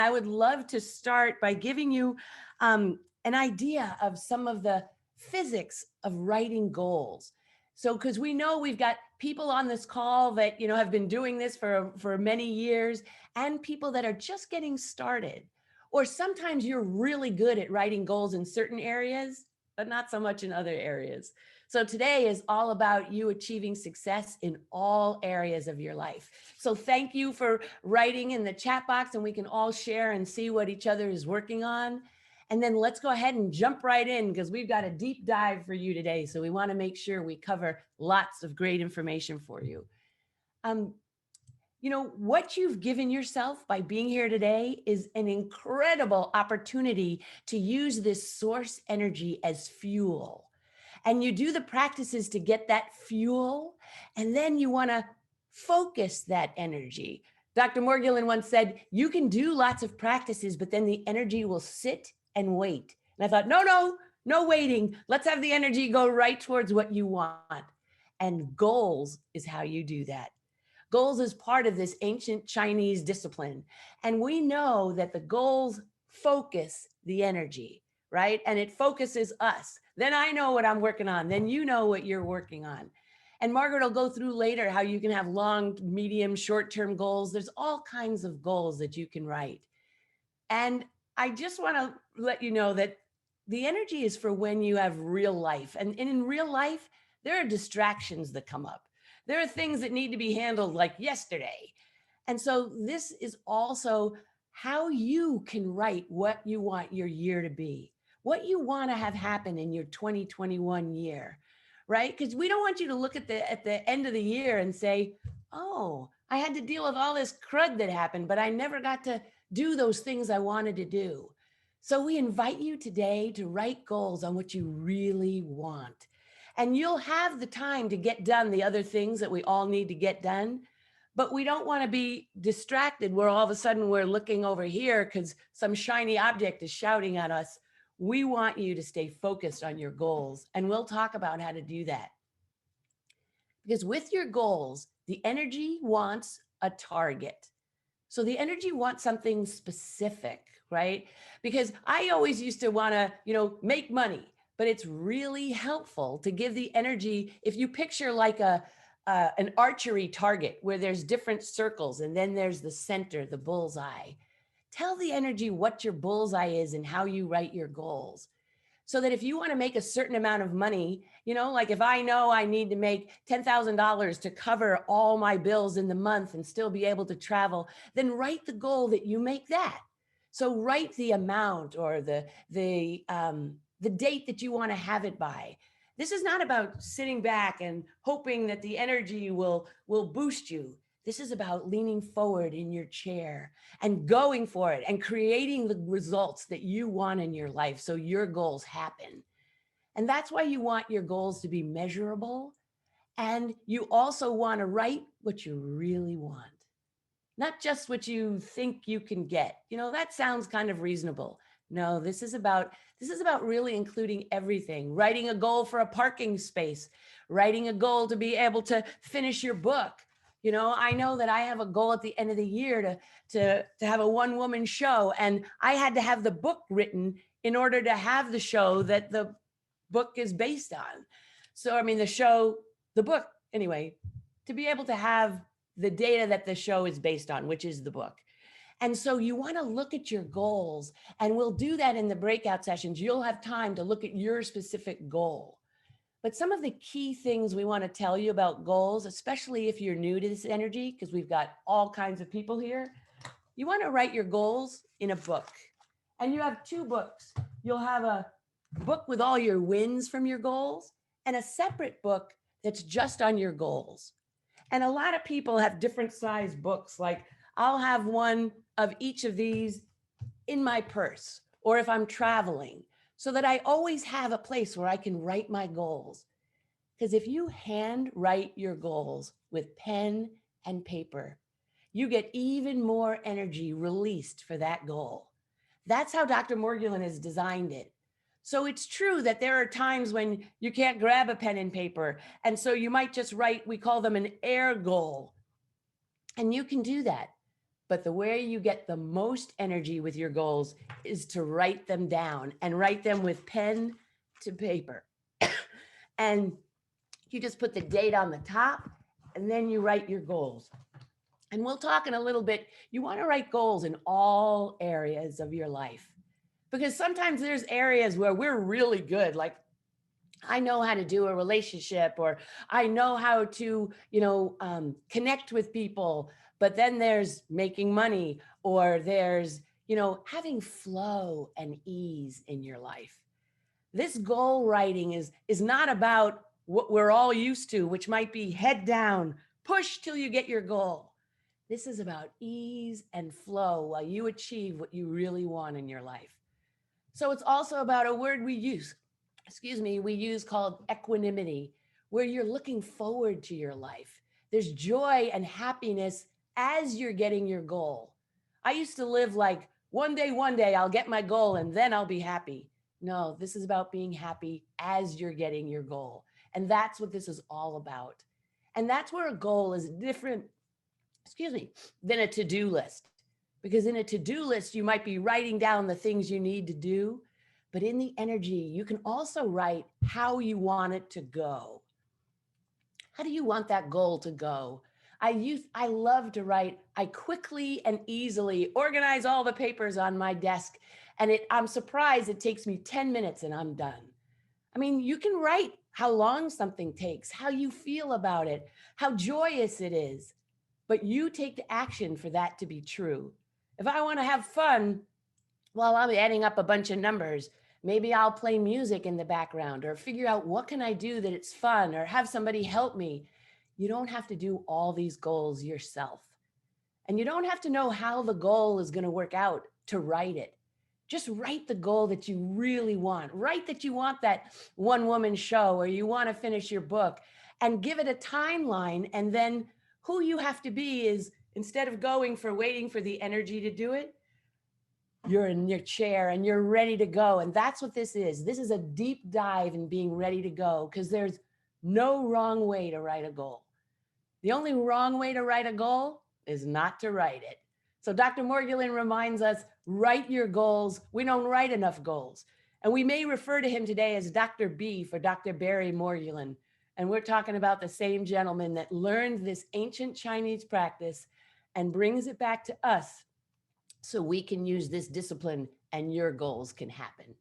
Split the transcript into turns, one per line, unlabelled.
I would love to start by giving you an idea of some of the physics of writing goals. So, because we know we've got people on this call that have been doing this for many years, and people that are just getting started. Or sometimes you're really good at writing goals in certain areas, but not so much in other areas. So today is all about you achieving success in all areas of your life. So thank you for writing in the chat box, and we can all share and see what each other is working on. And then let's go ahead and jump right in, because we've got a deep dive for you today. So we want to make sure we cover lots of great information for you. Um, what you've given yourself by being here today is an incredible opportunity to use this source energy as fuel. And you do the practices to get that fuel, and then you want to focus that energy. Dr. Morgulin once said, you can do lots of practices, but then the energy will sit and wait. And I thought, no waiting. Let's have the energy go right towards what you want. And goals is how you do that. Goals is part of this ancient Chinese discipline. And we know that the goals focus the energy, right? And it focuses us. Then I know what I'm working on. Then you know what you're working on. And Margaret will go through later how you can have long, medium, short-term goals. There's all kinds of goals that you can write. And I just want to let you know that the energy is for when you have real life. And in real life, there are distractions that come up. There are things that need to be handled like yesterday. And so this is also how you can write what you want your year to be, what you want to have happen in your 2021 year, right? Because we don't want you to look at the end of the year and say, oh, I had to deal with all this crud that happened, but I never got to do those things I wanted to do. So we invite you today to write goals on what you really want. And you'll have the time to get done the other things that we all need to get done. But we don't want to be distracted where all of a sudden we're looking over here because some shiny object is shouting at us. We want you to stay focused on your goals. And we'll talk about how to do that. Because with your goals, the energy wants a target. So the energy wants something specific, right? Because I always used to want to, make money. But it's really helpful to give the energy. If you picture like an archery target where there's different circles and then there's the center, the bullseye, tell the energy what your bullseye is and how you write your goals. So that if you want to make a certain amount of money, like if I know I need to make $10,000 to cover all my bills in the month and still be able to travel, then write the goal that you make that. So write the amount or the date that you want to have it by. This is not about sitting back and hoping that the energy will boost you. This is about leaning forward in your chair and going for it and creating the results that you want in your life so your goals happen. And that's why you want your goals to be measurable. And you also want to write what you really want, not just what you think you can get. That sounds kind of reasonable. No, this is about really including everything. Writing a goal for a parking space, writing a goal to be able to finish your book. I know that I have a goal at the end of the year to have a one-woman show, and I had to have the book written in order to have the show that the book is based on. So, the book, anyway, to be able to have the data that the show is based on, which is the book. And so you want to look at your goals, and we'll do that in the breakout sessions. You'll have time to look at your specific goal. But some of the key things we want to tell you about goals, especially if you're new to this energy, because we've got all kinds of people here, you want to write your goals in a book. And you have two books. You'll have a book with all your wins from your goals and a separate book that's just on your goals. And a lot of people have different size books. Like I'll have one of each of these in my purse, or if I'm traveling, so that I always have a place where I can write my goals. Because if you hand write your goals with pen and paper, you get even more energy released for that goal. That's how Dr. Morgulin has designed it. So it's true that there are times when you can't grab a pen and paper. And so you might just write, we call them an air goal. And you can do that. But the way you get the most energy with your goals is to write them down and write them with pen to paper. And you just put the date on the top and then you write your goals. And we'll talk in a little bit. You want to write goals in all areas of your life because sometimes there's areas where we're really good. Like I know how to do a relationship, or I know how to, connect with people. But then there's making money, or there's, having flow and ease in your life. This goal writing is not about what we're all used to, which might be head down, push till you get your goal. This is about ease and flow while you achieve what you really want in your life. So it's also about a word we use called equanimity, where you're looking forward to your life. There's joy and happiness as you're getting your goal. I used to live like one day I'll get my goal and then I'll be happy. No, this is about being happy as you're getting your goal. And that's what this is all about. And that's where a goal is different, than a to-do list. Because in a to-do list, you might be writing down the things you need to do, but in the energy, you can also write how you want it to go. How do you want that goal to go? I love to write. I quickly and easily organize all the papers on my desk, and I'm surprised it takes me 10 minutes and I'm done. I mean, you can write how long something takes, how you feel about it, how joyous it is, but you take the action for that to be true. If I want to have fun while I'm adding up a bunch of numbers, maybe I'll play music in the background or figure out what can I do that it's fun or have somebody help me. You don't have to do all these goals yourself. And you don't have to know how the goal is going to work out to write it. Just write the goal that you really want. Write that you want that one woman show or you want to finish your book and give it a timeline. And then who you have to be is, instead of going for waiting for the energy to do it, you're in your chair and you're ready to go. And that's what this is. This is a deep dive in being ready to go because there's no wrong way to write a goal. The only wrong way to write a goal is not to write it. So Dr. Morgulin reminds us, write your goals. We don't write enough goals. And we may refer to him today as Dr. B for Dr. Barry Morgulin. And we're talking about the same gentleman that learned this ancient Chinese practice and brings it back to us so we can use this discipline and your goals can happen.